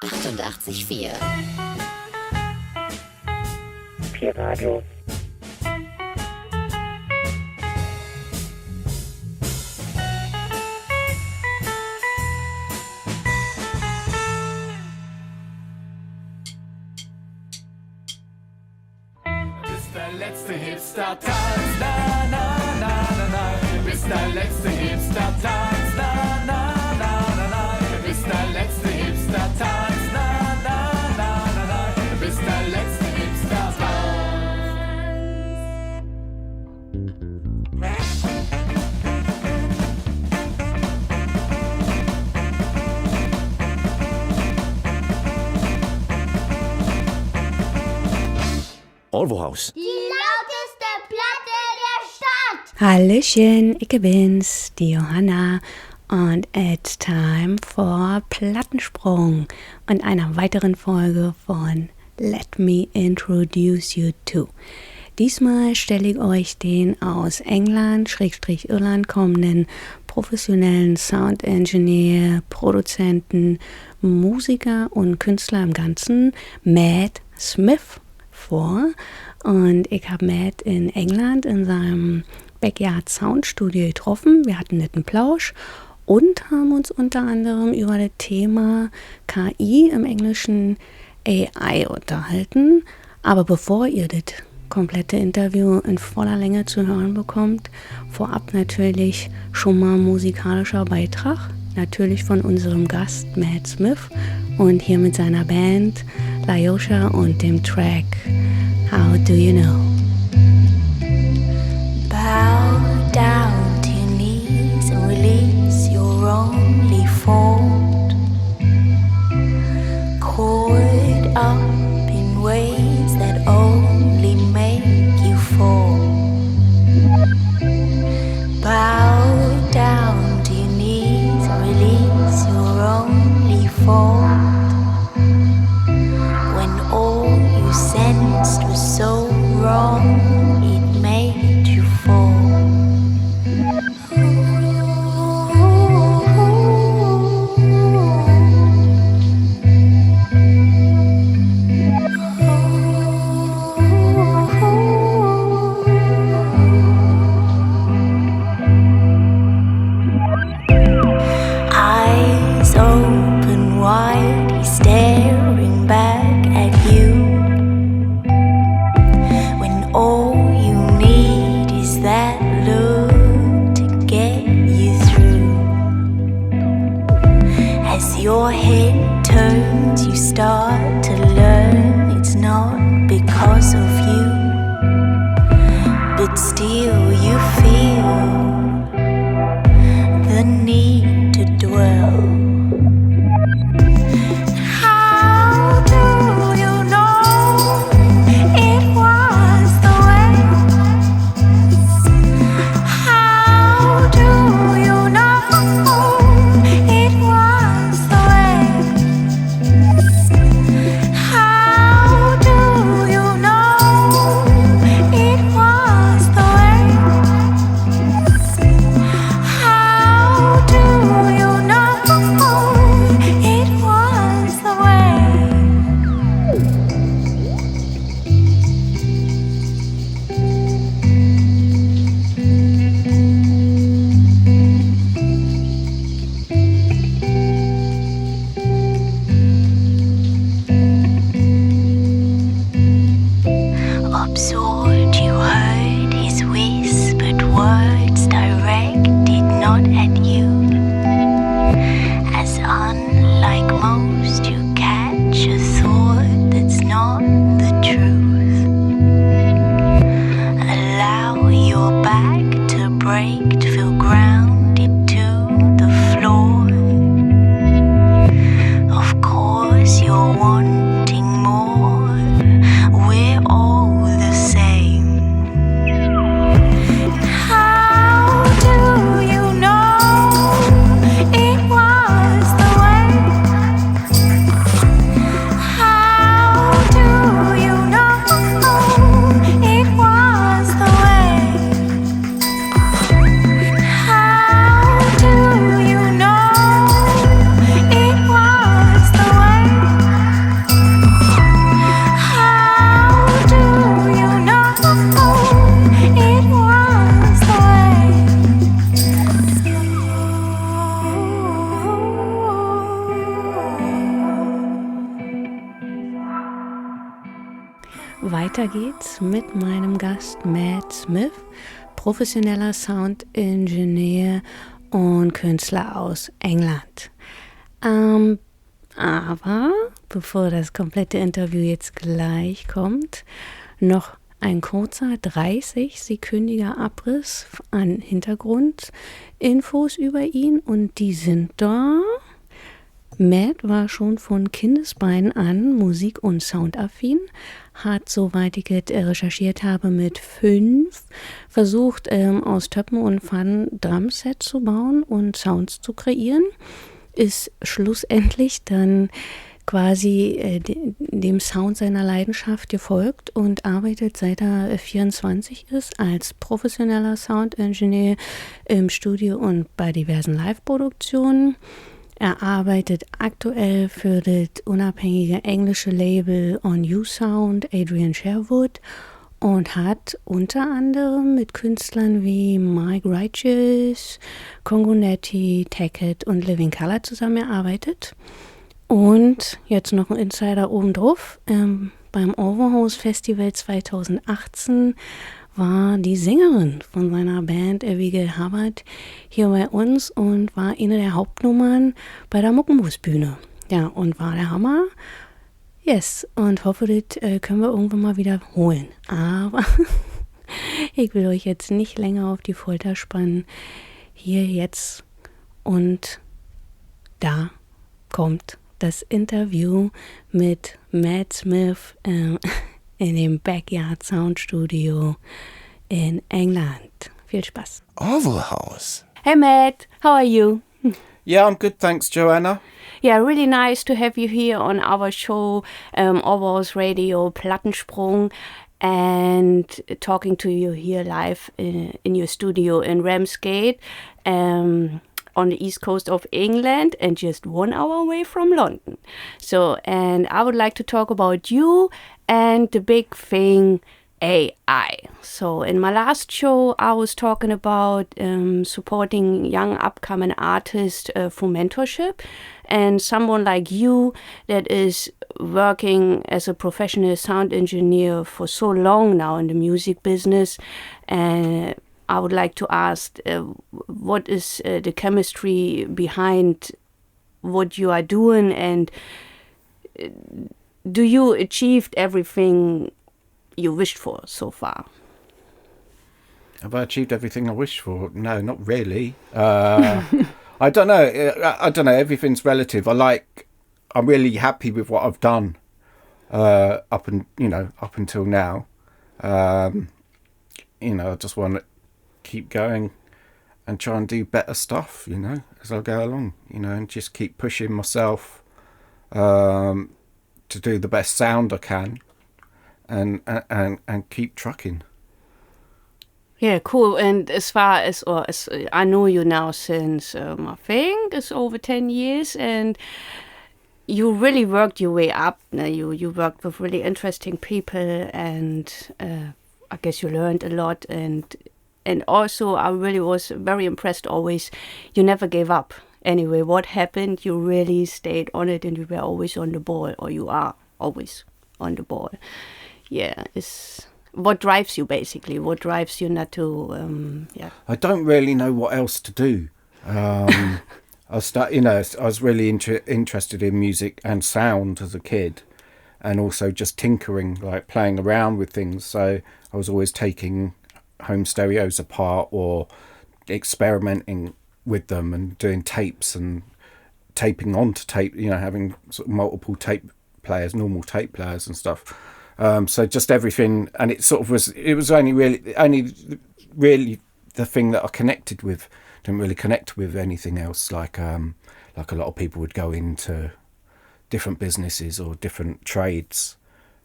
88,4 Pi-Radio. Der letzte Hipster-Tanz, na, na, na, na, na. Du bist der letzte Hipster-Tanz, na, na, na, na, na. Du bist der letzte Hipster-Tanz, na, na, na, na, na. Du bist der letzte Hipster-Tanz. ORWOhaus. Die lauteste Platte der Stadt. Hallöchen, ich bin's, die Johanna und it's time for Plattensprung und einer weiteren Folge von Let Me Introduce You To. Diesmal stelle ich euch den aus England, Irland kommenden professionellen Sound Engineer, Produzenten, Musiker und Künstler im Ganzen, Smyth, vor. Und ich habe Matt in England in seinem Backyard Sound Studio getroffen. Wir hatten einen netten Plausch und haben uns unter anderem über das Thema KI, im Englischen AI, unterhalten. Aber bevor ihr das komplette Interview in voller Länge zu hören bekommt, vorab natürlich schon mal musikalischer Beitrag. Natürlich von unserem Gast Smyth und hier mit seiner Band Lauteste und dem Track How Do You Know? Bow down to your knees and release your only fault. Caught up in ways that only make you fall. Bow down to your knees and release your only fault. When all you sensed was so wrong, it made you fall. Eyes open wide, he's staring back at you. When all you need is that look to get you through. As your head turns, you start to learn it's not because of you, but still you feel the need to dwell. How do you know it was the way? How do you know it was the way? weiter geht's mit meinem Gast Matt Smyth, professioneller Soundingenieur und Künstler aus England. Aber bevor das komplette Interview jetzt gleich kommt, noch ein kurzer 30-sekündiger Abriss an Hintergrundinfos über ihn und die sind da. Matt war schon von Kindesbeinen an Musik- und Soundaffin, hat, soweit ich recherchiert habe, mit 5 versucht, aus Töpfen und Pfannen Drumsets zu bauen und Sounds zu kreieren, ist schlussendlich dann quasi dem Sound seiner Leidenschaft gefolgt und arbeitet, seit er 24 ist, als professioneller Soundingenieur im Studio und bei diversen Live-Produktionen. Er arbeitet aktuell für das unabhängige englische Label On You Sound, Adrian Sherwood, und hat unter anderem mit Künstlern wie Mike Righteous, Congonetti, Tackett und Living Colour zusammengearbeitet. Und jetzt noch ein Insider obendrauf. Beim ORWOhaus Festival 2018 war die Sängerin von seiner Band Abigail Hubbard hier bei uns und war eine der Hauptnummern bei der Muckenbusbühne. Ja, und war der Hammer. Yes, und hoffe, das können wir irgendwann mal wiederholen. Aber ich will euch jetzt nicht länger auf die Folter spannen. Hier jetzt und da kommt das Interview mit Matt Smyth in dem Backyard Sound Studio in England. Viel Spaß. ORWOhaus. Hey Matt, how are you? Yeah, I'm good, thanks, Joanna. Yeah, really nice to have you here on our show, ORWOhaus Radio Plattensprung, and talking to you here live in your studio in Ramsgate, on the east coast of England and just 1 hour away from London. So, and I would like to talk about you and the big thing, AI. So in my last show, I was talking about supporting young upcoming artists for mentorship, and someone like you that is working as a professional sound engineer for so long now in the music business. And I would like to ask, what is the chemistry behind what you are doing, and do you achieved everything you wished for so far? Have I achieved everything I wished for? No, not really. I don't know. I don't know. Everything's relative. I'm really happy with what I've done up until now. I just want to keep going and try and do better stuff, as I go along, and just keep pushing myself to do the best sound I can and keep trucking. Yeah, cool. And as far as I know you now since I think it's over 10 years, and you really worked your way up. You worked with really interesting people, and I guess you learned a lot. And also I really was very impressed always. You never gave up. Anyway, what happened? You really stayed on it, and you were always on the ball, or you are always on the ball. Yeah, it's what drives you basically. What drives you not to? I don't really know what else to do. I was really interested in music and sound as a kid, and also just tinkering, like playing around with things. So I was always taking home stereos apart or experimenting with them and doing tapes and taping onto tape, having sort of multiple tape players, normal tape players and stuff. So just everything, and it was only really the thing that I connected with. Didn't really connect with anything else, like a lot of people would go into different businesses or different trades.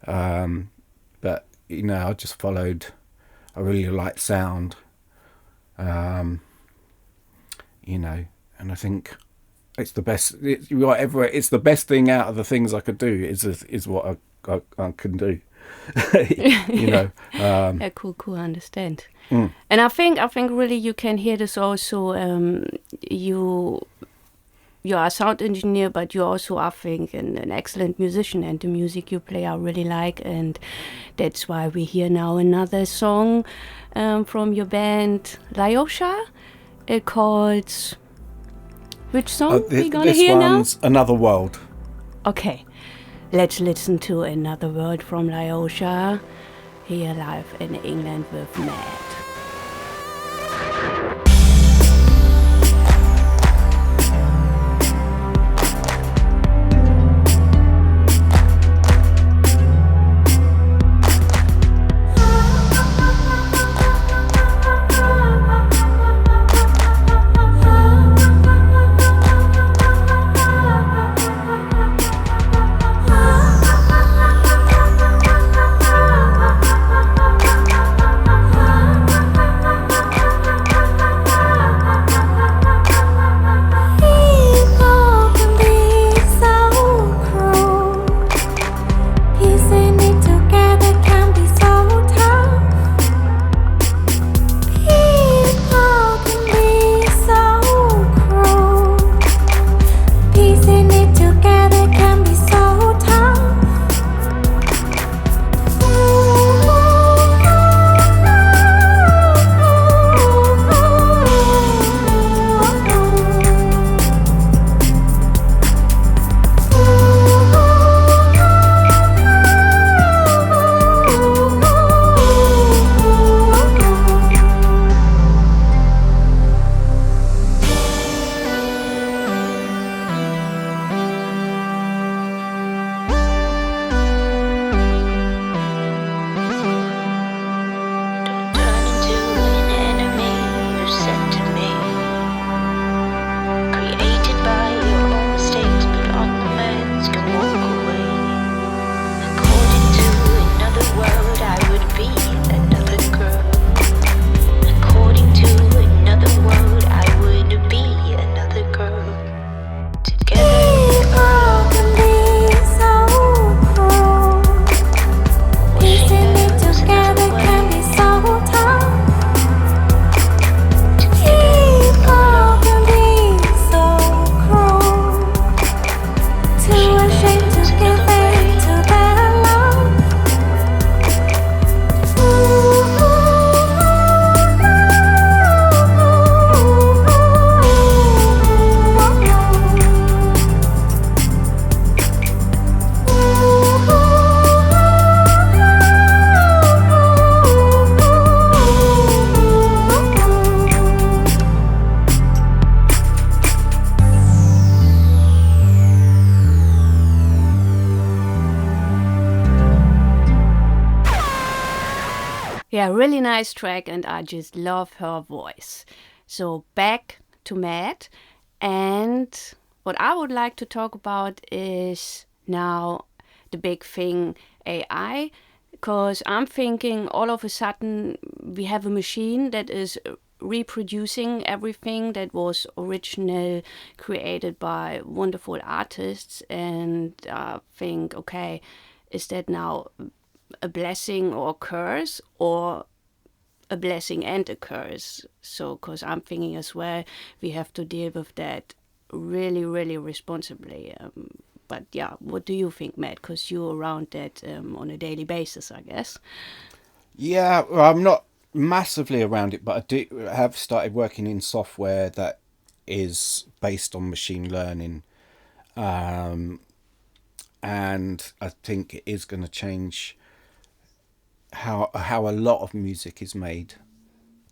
But I just followed. I really liked sound, and I think it's the best. It's the best thing out of the things I could do. Is what I can do. Yeah, cool. Understand. And I think really you can hear this also. You you are a sound engineer, but you also, I think, an excellent musician, and the music you play I really like, and that's why we hear now another song from your band Lyosha. It called, which song we gonna hear now? This one's Another World. Okay, let's listen to Another World from Lyosha, here live in England with Matt. Yeah, really nice track, and I just love her voice. So back to Matt, and what I would like to talk about is now the big thing, AI, because I'm thinking all of a sudden we have a machine that is reproducing everything that was original created by wonderful artists, and think, okay, is that now a blessing or a curse, or a blessing and a curse? So, because I'm thinking as well, we have to deal with that really, really responsibly. But yeah, what do you think, Matt? Because you're around that on a daily basis, I guess. Yeah, well, I'm not massively around it, but I do have started working in software that is based on machine learning. And I think it is going to change how a lot of music is made,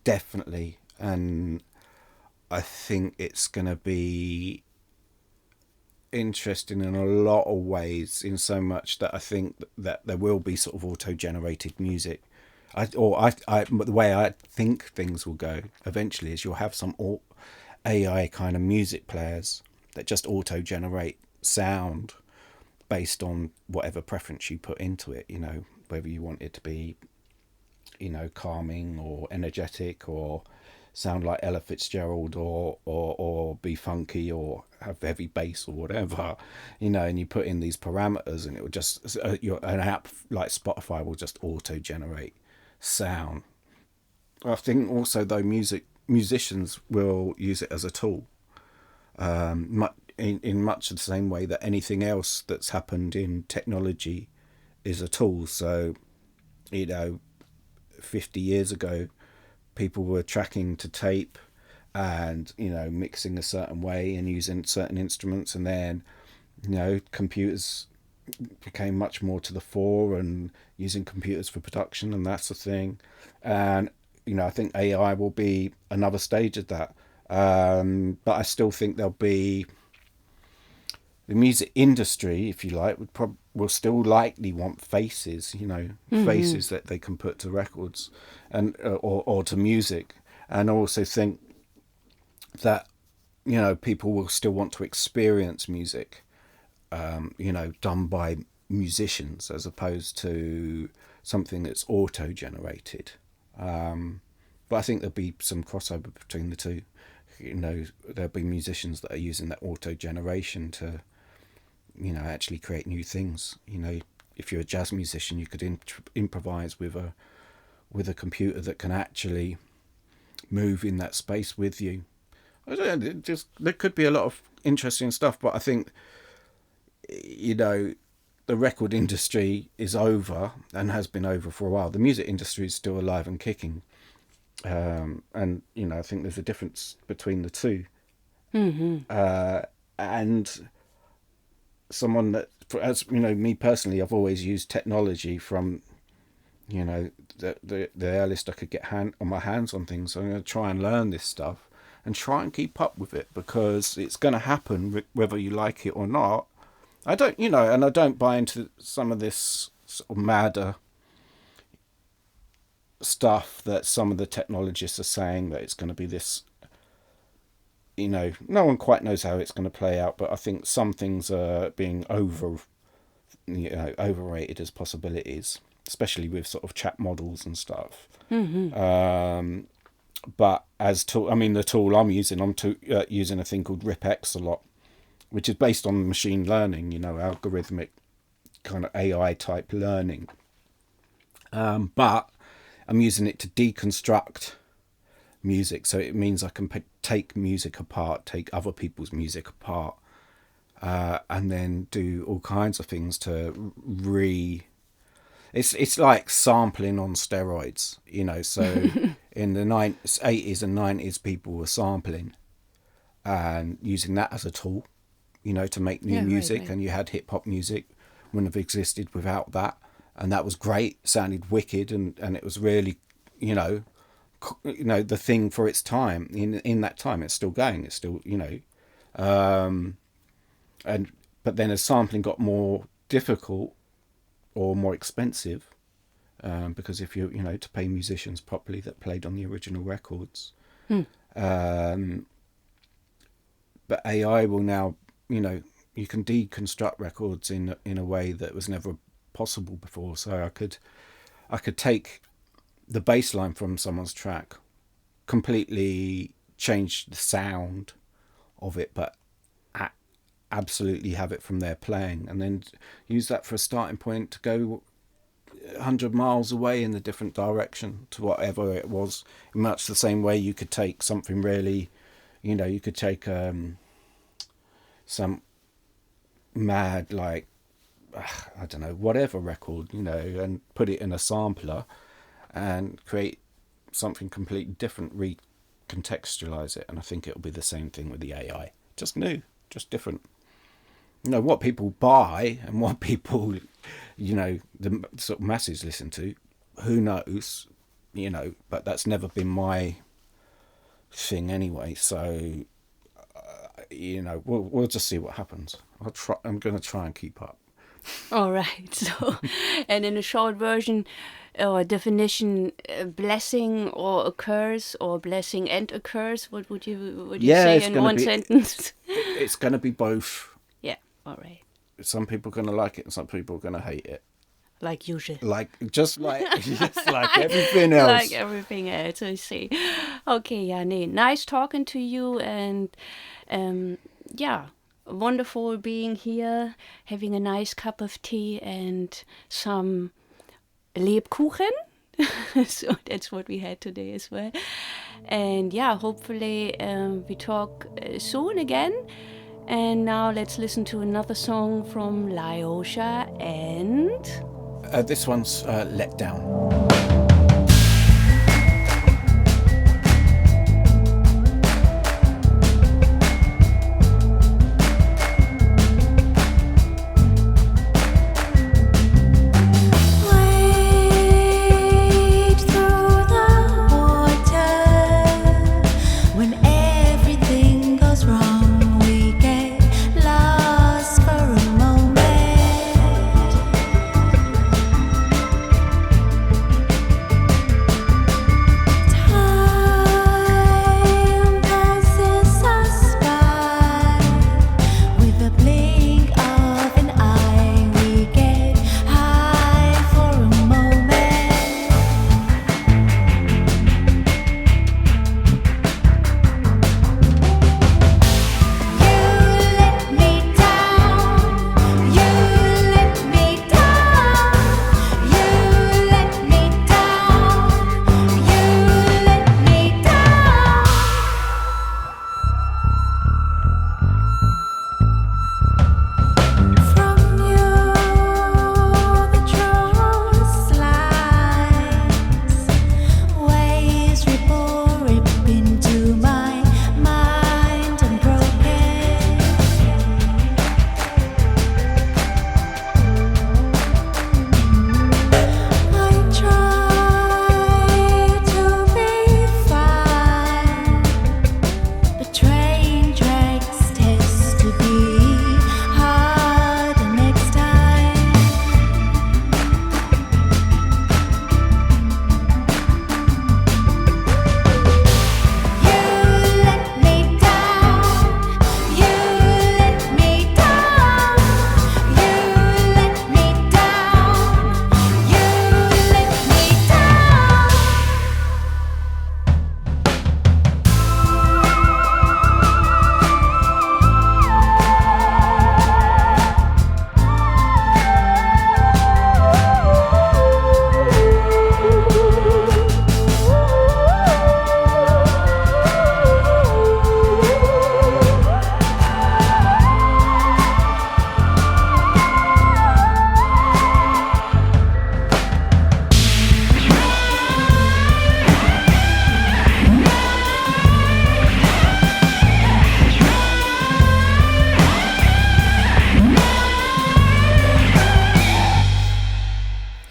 definitely. And I think it's going to be interesting in a lot of ways, in so much that I think that there will be sort of auto-generated music. The way I think things will go eventually is you'll have some AI kind of music players that just auto-generate sound based on whatever preference you put into it, you know, whether you want it to be, you know, calming or energetic or sound like Ella Fitzgerald or be funky or have heavy bass or whatever, you know, and you put in these parameters and it will just, an app like Spotify will just auto-generate sound. I think also though musicians will use it as a tool. in much the same way that anything else that's happened in technology is a tool. So, 50 years ago, people were tracking to tape and, mixing a certain way and using certain instruments. And then, computers became much more to the fore and using computers for production and that's the thing. And, I think AI will be another stage of that. But I still think there'll be the music industry, if you like, will still likely want faces, faces that they can put to records and or to music. And I also think that, people will still want to experience music, done by musicians as opposed to something that's auto-generated. But I think there'll be some crossover between the two. There'll be musicians that are using that auto-generation to, actually create new things. If you're a jazz musician, you could improvise with a computer that can actually move in that space with you. I don't know, there could be a lot of interesting stuff, but I think, the record industry is over and has been over for a while. The music industry is still alive and kicking. And, I think there's a difference between the two. And someone that, as me personally, I've always used technology from, the earliest I could get on my hands on things. So I'm going to try and learn this stuff and try and keep up with it, because it's going to happen whether you like it or not. I don't, and I don't buy into some of this sort of madder stuff that some of the technologists are saying, that it's going to be this, no one quite knows how it's going to play out, but I think some things are being overrated as possibilities, especially with sort of chat models and stuff. But as tool, the tool I'm using, using a thing called RipX a lot, which is based on machine learning, algorithmic kind of AI type learning. But I'm using it to deconstruct music. So it means I can take music apart, take other people's music apart, and then do all kinds of things to It's like sampling on steroids, so in the 80s and 90s, people were sampling and using that as a tool, to make new music. Right. And you had hip hop music wouldn't have existed without that. And that was great, sounded wicked, and it was really, the thing for its time. In that time, it's still going. It's still, but then as sampling got more difficult or more expensive, because if you to pay musicians properly that played on the original records, but AI will now, you can deconstruct records in a way that was never possible before. So I could take the bass line from someone's track, completely change the sound of it, but absolutely have it from their playing, and then use that for a starting point to go 100 miles away in a different direction to whatever it was. In much the same way you could take something really, you could take some mad, like, I don't know, whatever record, and put it in a sampler and create something completely different, recontextualize it. And I think it'll be the same thing with the AI. Just new, just different. What people buy and what people, the sort of masses listen to, who knows, but that's never been my thing anyway. So, we'll just see what happens. I'm going to try and keep up. All right. So, and in a short version or definition, blessing or a curse, or blessing and a curse, what would you say in one sentence? It's going to be both. Yeah. All right. Some people are going to like it and some people are going to hate it. Like usual. Just like everything else. Like everything else, I see. Okay, Janne, nice talking to you, and wonderful being here, having a nice cup of tea and some Lebkuchen. So that's what we had today as well. And hopefully we talk soon again. And now let's listen to another song from Lyosha and... This one's Let Down.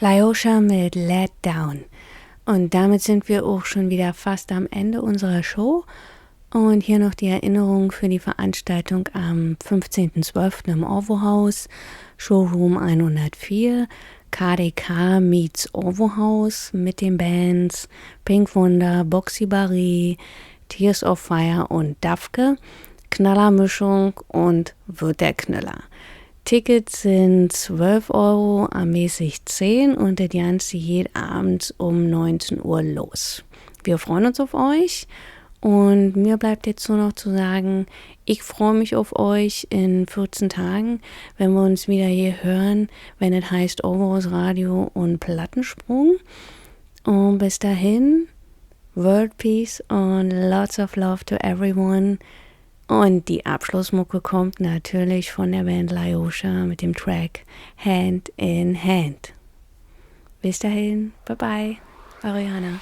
Lyosha mit Let Down. Und damit sind wir auch schon wieder fast am Ende unserer Show. Und hier noch die Erinnerung für die Veranstaltung am 15.12. im ORWOhaus, Showroom 104, KDK meets ORWOhaus mit den Bands Pink Wunder, Boxy Barry, Tears of Fire und Dafke, Knallermischung und Wird der Knüller. Tickets sind 12 Euro, ermäßigt 10 und das Ganze geht abends um 19 Uhr los. Wir freuen uns auf euch und mir bleibt jetzt nur noch zu sagen, ich freue mich auf euch in 14 Tagen, wenn wir uns wieder hier hören, wenn es heißt ORWOhaus Radio und Plattensprung. Und bis dahin, World Peace und lots of love to everyone. Und die Abschlussmucke kommt natürlich von der Band Lyosha mit dem Track Hand in Hand. Bis dahin, bye bye, eure Hanna.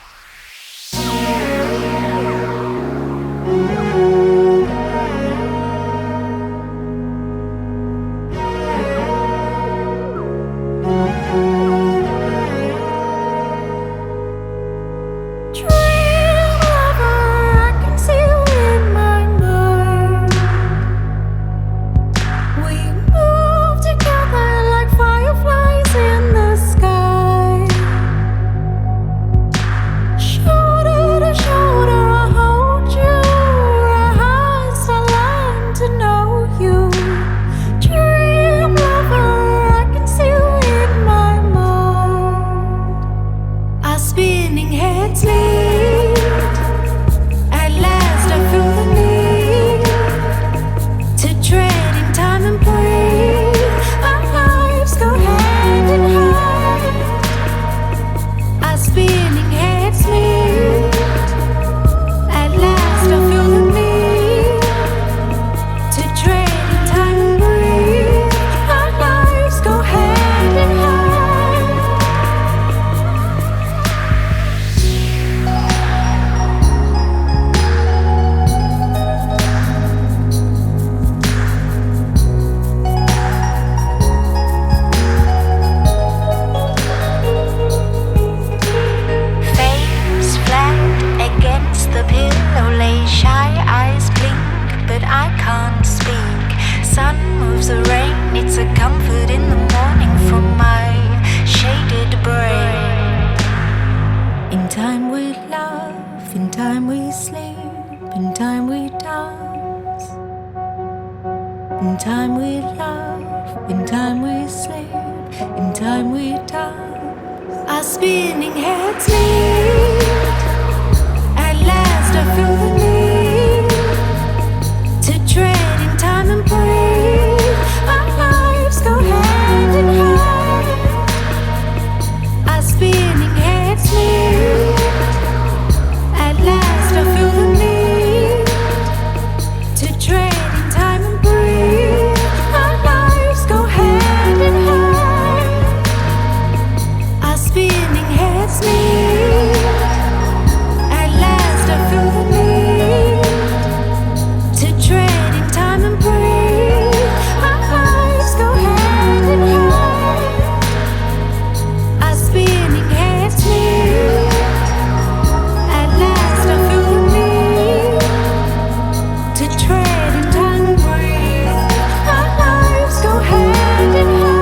spinning heads meet. At last I feel the need to tread in time and breathe. Our lives go hand in hand. Our spinning heads meet. At last I feel the need to tread in time and breathe. Our lives go hand in hand. Our spinning heads meet. At last I feel the need to tread in time and breathe. Our lives go hand in hand. Our spinning heads meet. At last I feel the need to tread in time and breathe. Our lives go hand in hand.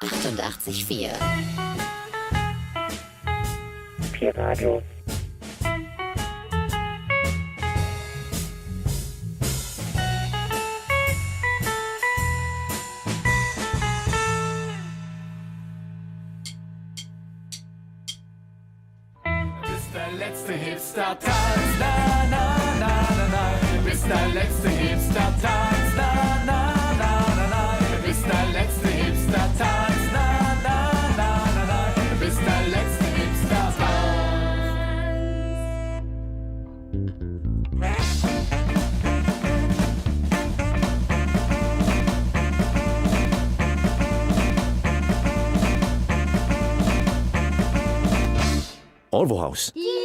88,4. Pi-Radio. Bist der letzte Hipster-Tanz, na, na, na, na, na. Bist der letzte Hipster-Tanz, na, na, na, na, na. Bist der letzte Hipster-Tanz, na, na, na, na, na. Bist der letzte Hipster-Tanz. ORWOhaus. Die